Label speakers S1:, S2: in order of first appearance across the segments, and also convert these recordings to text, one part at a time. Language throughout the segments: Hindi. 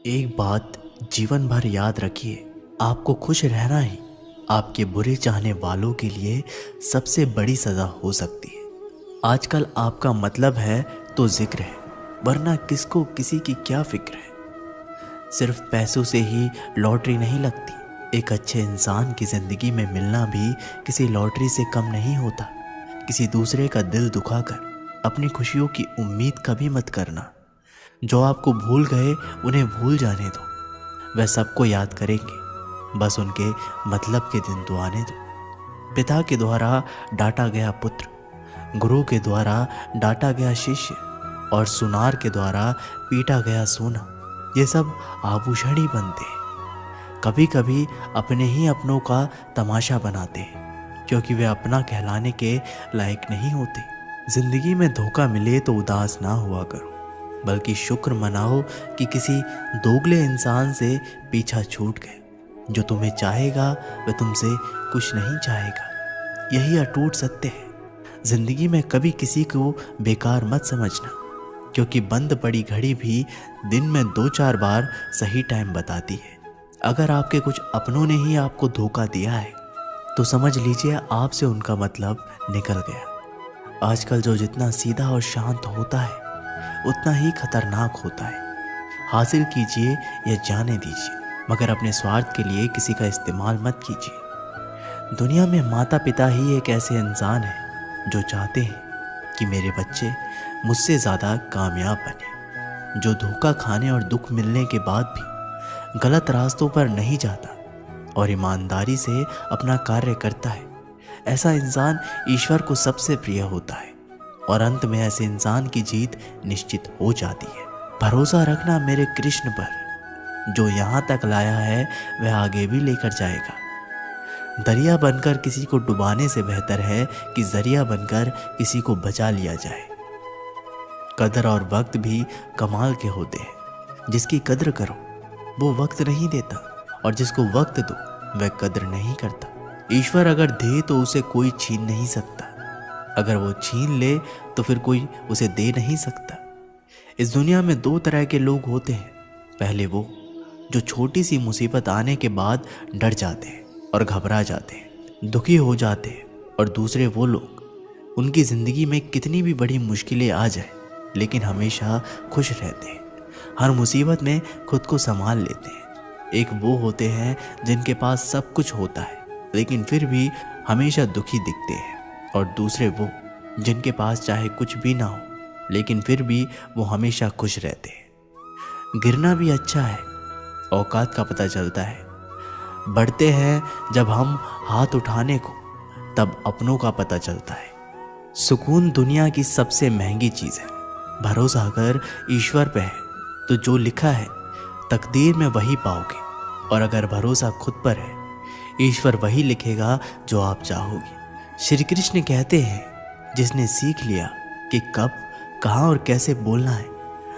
S1: एक बात जीवन भर याद रखिए, आपको खुश रहना ही आपके बुरे चाहने वालों के लिए सबसे बड़ी सज़ा हो सकती है। आजकल आपका मतलब है तो जिक्र है, वरना किसको किसी की क्या फिक्र है। सिर्फ पैसों से ही लॉटरी नहीं लगती। एक अच्छे इंसान की ज़िंदगी में मिलना भी किसी लॉटरी से कम नहीं होता। किसी दूसरे का दिल दुखाकर अपनी खुशियों की उम्मीद कभी मत करना। जो आपको भूल गए उन्हें भूल जाने दो, वह सबको याद करेंगे, बस उनके मतलब के दिन तो आने दो। पिता के द्वारा डांटा गया पुत्र, गुरु के द्वारा डांटा गया शिष्य और सुनार के द्वारा पीटा गया सोना, ये सब आभूषण ही बनते हैं। कभी कभी अपने ही अपनों का तमाशा बनाते हैं, क्योंकि वे अपना कहलाने के लायक नहीं होते। जिंदगी में धोखा मिले तो उदास ना हुआ करो, बल्कि शुक्र मनाओ कि किसी दोगले इंसान से पीछा छूट गए। जो तुम्हें चाहेगा वह तुमसे कुछ नहीं चाहेगा, यही अटूट सत्य है। जिंदगी में कभी किसी को बेकार मत समझना, क्योंकि बंद पड़ी घड़ी भी दिन में 2-4 बार सही टाइम बताती है। अगर आपके कुछ अपनों ने ही आपको धोखा दिया है तो समझ लीजिए आपसे उनका मतलब निकल गया। आजकल जो जितना सीधा और शांत होता है उतना ही खतरनाक होता है। हासिल कीजिए या जाने दीजिए, मगर अपने स्वार्थ के लिए किसी का इस्तेमाल मत कीजिए। दुनिया में माता पिता ही एक ऐसे इंसान हैं जो चाहते हैं कि मेरे बच्चे मुझसे ज़्यादा कामयाब बने, जो धोखा खाने और दुख मिलने के बाद भी गलत रास्तों पर नहीं जाता और ईमानदारी से अपना कार्य करता है। ऐसा इंसान ईश्वर को सबसे प्रिय होता है और अंत में ऐसे इंसान की जीत निश्चित हो जाती है। भरोसा रखना मेरे कृष्ण पर, जो यहाँ तक लाया है वह आगे भी लेकर जाएगा। दरिया बनकर किसी को डुबाने से बेहतर है कि जरिया बनकर किसी को बचा लिया जाए। कदर और वक्त भी कमाल के होते हैं। जिसकी कदर करो वो वक्त नहीं देता, और जिसको वक्त दो वह कदर नहीं करता। ईश्वर अगर दे तो उसे कोई छीन नहीं सकता, अगर वो छीन ले तो फिर कोई उसे दे नहीं सकता। इस दुनिया में 2 तरह के लोग होते हैं। पहले वो जो छोटी सी मुसीबत आने के बाद डर जाते हैं और घबरा जाते हैं, दुखी हो जाते हैं। और दूसरे वो लोग उनकी ज़िंदगी में कितनी भी बड़ी मुश्किलें आ जाए लेकिन हमेशा खुश रहते हैं, हर मुसीबत में खुद को संभाल लेते हैं। एक वो होते हैं जिनके पास सब कुछ होता है लेकिन फिर भी हमेशा दुखी दिखते हैं, और दूसरे वो जिनके पास चाहे कुछ भी ना हो लेकिन फिर भी वो हमेशा खुश रहते हैं। गिरना भी अच्छा है, औकात का पता चलता है। बढ़ते हैं जब हम हाथ उठाने को, तब अपनों का पता चलता है। सुकून दुनिया की सबसे महंगी चीज़ है। भरोसा अगर ईश्वर पे है तो जो लिखा है तकदीर में वही पाओगे, और अगर भरोसा खुद पर है ईश्वर वही लिखेगा जो आप चाहोगे। श्री कृष्ण कहते हैं, जिसने सीख लिया कि कब, कहाँ और कैसे बोलना है,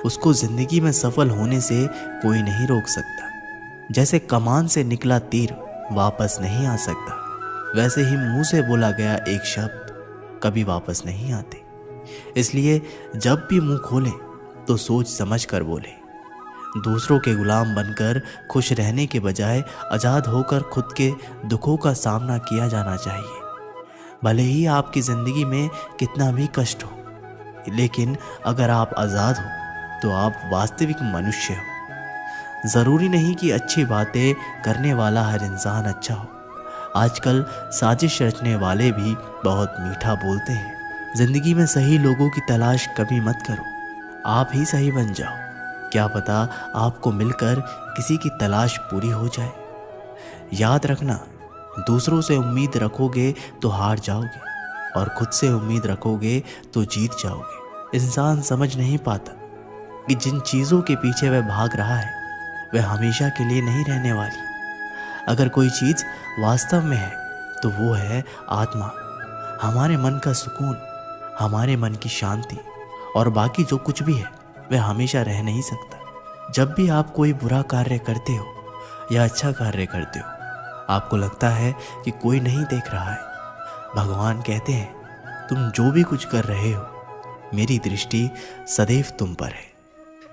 S1: उसको जिंदगी में सफल होने से कोई नहीं रोक सकता। जैसे कमान से निकला तीर वापस नहीं आ सकता, वैसे ही मुंह से बोला गया एक शब्द कभी वापस नहीं आते। इसलिए जब भी मुंह खोलें तो सोच समझ कर बोलें। दूसरों के गुलाम बनकर खुश रहने के बजाय आज़ाद होकर खुद के दुखों का सामना किया जाना चाहिए। भले ही आपकी ज़िंदगी में कितना भी कष्ट हो, लेकिन अगर आप आज़ाद हो तो आप वास्तविक मनुष्य हो। ज़रूरी नहीं कि अच्छी बातें करने वाला हर इंसान अच्छा हो। आजकल साजिश रचने वाले भी बहुत मीठा बोलते हैं। ज़िंदगी में सही लोगों की तलाश कभी मत करो, आप ही सही बन जाओ। क्या पता आपको मिलकर किसी की तलाश पूरी हो जाए। याद रखना, दूसरों से उम्मीद रखोगे तो हार जाओगे, और खुद से उम्मीद रखोगे तो जीत जाओगे। इंसान समझ नहीं पाता कि जिन चीज़ों के पीछे वह भाग रहा है वह हमेशा के लिए नहीं रहने वाली। अगर कोई चीज़ वास्तव में है तो वो है आत्मा, हमारे मन का सुकून, हमारे मन की शांति, और बाकी जो कुछ भी है वह हमेशा रह नहीं सकता। जब भी आप कोई बुरा कार्य करते हो या अच्छा कार्य करते हो, आपको लगता है कि कोई नहीं देख रहा है, भगवान कहते हैं तुम जो भी कुछ कर रहे हो मेरी दृष्टि सदैव तुम पर है।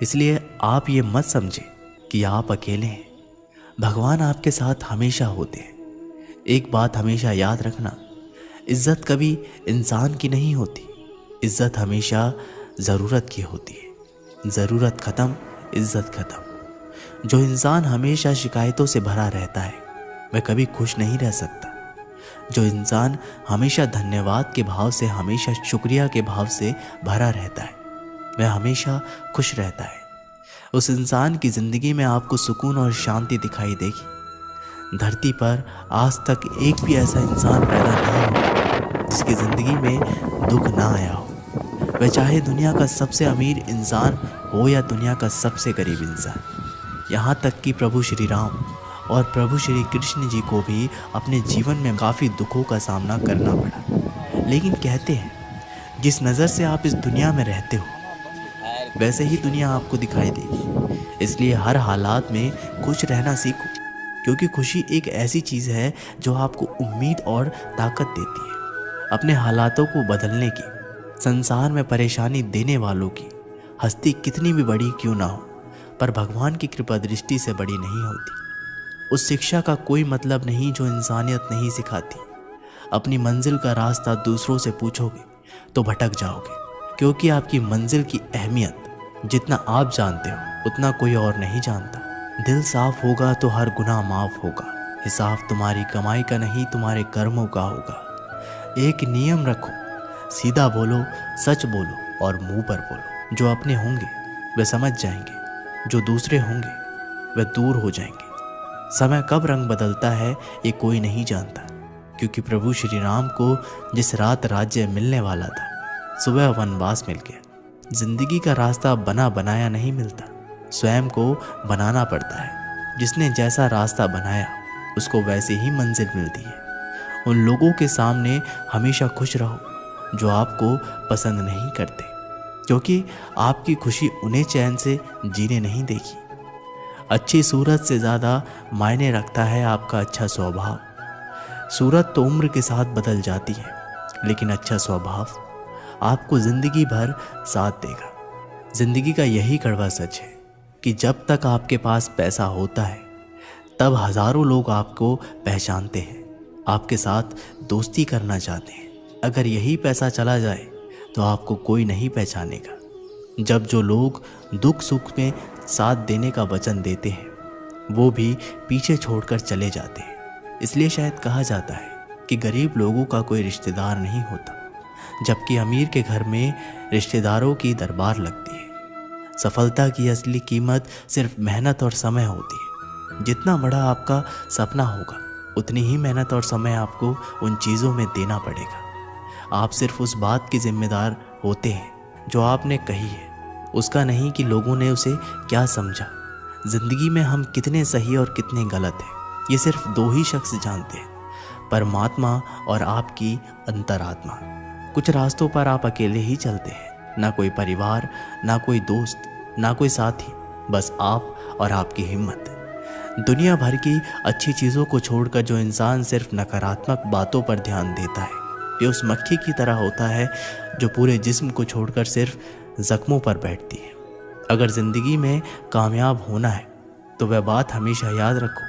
S1: इसलिए आप ये मत समझे कि आप अकेले हैं, भगवान आपके साथ हमेशा होते हैं। एक बात हमेशा याद रखना, इज्जत कभी इंसान की नहीं होती, इज्जत हमेशा ज़रूरत की होती है। ज़रूरत ख़त्म, इज्जत ख़त्म। जो इंसान हमेशा शिकायतों से भरा रहता है वह कभी खुश नहीं रह सकता। जो इंसान हमेशा धन्यवाद के भाव से, हमेशा शुक्रिया के भाव से भरा रहता है वह हमेशा खुश रहता है। उस इंसान की ज़िंदगी में आपको सुकून और शांति दिखाई देगी। धरती पर आज तक एक भी ऐसा इंसान पैदा नहीं हुआ जिसकी ज़िंदगी में दुख ना आया हो। वह चाहे दुनिया का सबसे अमीर इंसान हो या दुनिया का सबसे गरीब इंसान। यहाँ तक कि प्रभु श्री राम और प्रभु श्री कृष्ण जी को भी अपने जीवन में काफ़ी दुखों का सामना करना पड़ा। लेकिन कहते हैं जिस नज़र से आप इस दुनिया में रहते हो वैसे ही दुनिया आपको दिखाई देगी। इसलिए हर हालात में खुश रहना सीखो, क्योंकि खुशी एक ऐसी चीज़ है जो आपको उम्मीद और ताकत देती है अपने हालातों को बदलने की। संसार में परेशानी देने वालों की हस्ती कितनी भी बड़ी क्यों ना हो, पर भगवान की कृपा दृष्टि से बड़ी नहीं होती। उस शिक्षा का कोई मतलब नहीं जो इंसानियत नहीं सिखाती। अपनी मंजिल का रास्ता दूसरों से पूछोगे तो भटक जाओगे, क्योंकि आपकी मंजिल की अहमियत जितना आप जानते हो उतना कोई और नहीं जानता। दिल साफ होगा तो हर गुनाह माफ होगा। हिसाब तुम्हारी कमाई का नहीं, तुम्हारे कर्मों का होगा। एक नियम रखो, सीधा बोलो, सच बोलो और मुंह पर बोलो। जो अपने होंगे वे समझ जाएंगे, जो दूसरे होंगे वे दूर हो जाएंगे। समय कब रंग बदलता है ये कोई नहीं जानता, क्योंकि प्रभु श्री राम को जिस रात राज्य मिलने वाला था सुबह वनवास मिल गया। जिंदगी का रास्ता बना बनाया नहीं मिलता, स्वयं को बनाना पड़ता है। जिसने जैसा रास्ता बनाया उसको वैसे ही मंजिल मिलती है। उन लोगों के सामने हमेशा खुश रहो जो आपको पसंद नहीं करते, क्योंकि आपकी खुशी उन्हें चैन से जीने नहीं देगी। अच्छी सूरत से ज़्यादा मायने रखता है आपका अच्छा स्वभाव। सूरत तो उम्र के साथ बदल जाती है, लेकिन अच्छा स्वभाव आपको ज़िंदगी भर साथ देगा। ज़िंदगी का यही कड़वा सच है कि जब तक आपके पास पैसा होता है तब हज़ारों लोग आपको पहचानते हैं, आपके साथ दोस्ती करना चाहते हैं। अगर यही पैसा चला जाए तो आपको कोई नहीं पहचानेगा। जब जो लोग दुख सुख में साथ देने का वचन देते हैं वो भी पीछे छोड़कर चले जाते हैं। इसलिए शायद कहा जाता है कि गरीब लोगों का कोई रिश्तेदार नहीं होता, जबकि अमीर के घर में रिश्तेदारों की दरबार लगती है। सफलता की असली कीमत सिर्फ मेहनत और समय होती है। जितना बड़ा आपका सपना होगा उतनी ही मेहनत और समय आपको उन चीज़ों में देना पड़ेगा। आप सिर्फ उस बात के जिम्मेदार होते हैं जो आपने कही है, उसका नहीं कि लोगों ने उसे क्या समझा। जिंदगी में हम कितने सही और कितने गलत हैं ये सिर्फ दो ही शख्स जानते हैं, परमात्मा और आपकी अंतरात्मा। कुछ रास्तों पर आप अकेले ही चलते हैं, ना कोई परिवार, ना कोई दोस्त, ना कोई साथी, बस आप और आपकी हिम्मत। दुनिया भर की अच्छी चीज़ों को छोड़कर जो इंसान सिर्फ नकारात्मक बातों पर ध्यान देता है ये उस मक्खी की तरह होता है जो पूरे जिस्म को छोड़कर सिर्फ जख्मों पर बैठती है। अगर ज़िंदगी में कामयाब होना है तो वह बात हमेशा याद रखो,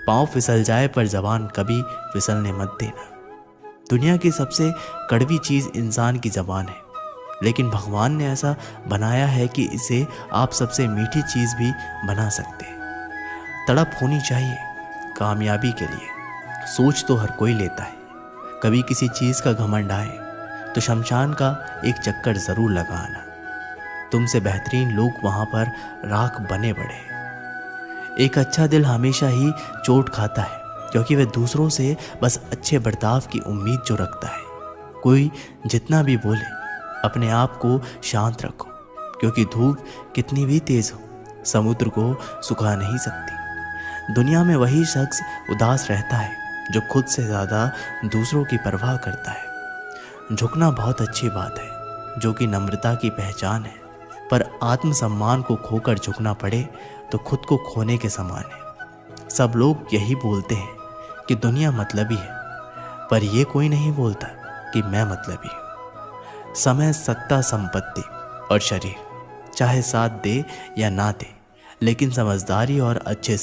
S1: पाँव फिसल जाए पर ज़बान कभी फिसलने मत देना। दुनिया की सबसे कड़वी चीज़ इंसान की ज़बान है, लेकिन भगवान ने ऐसा बनाया है कि इसे आप सबसे मीठी चीज़ भी बना सकते हैं। तड़प होनी चाहिए कामयाबी के लिए। सोच तो हर कोई लेता है, कभी किसी चीज़ का घमंड आए तो शमशान का एक चक्कर ज़रूर लगाना। तुमसे बेहतरीन लोग वहाँ पर राख बने पड़े। एक अच्छा दिल हमेशा ही चोट खाता है, क्योंकि वह दूसरों से बस अच्छे बर्ताव की उम्मीद जो रखता है। कोई जितना भी बोले अपने आप को शांत रखो, क्योंकि धूप कितनी भी तेज़ हो समुद्र को सुखा नहीं सकती। दुनिया में वही शख्स उदास रहता है जो खुद से ज़्यादा दूसरों की परवाह करता है। झुकना बहुत अच्छी बात है जो कि नम्रता की पहचान है, पर आत्मसम्मान को खोकर झुकना पड़े तो खुद को खोने के समान है। सब लोग यही बोलते हैं कि दुनिया मतलबी है, पर यह कोई नहीं बोलता कि मैं मतलबी हूँ। समय, सत्ता, संपत्ति और शरीर चाहे साथ दे या ना दे, लेकिन समझदारी और अच्छे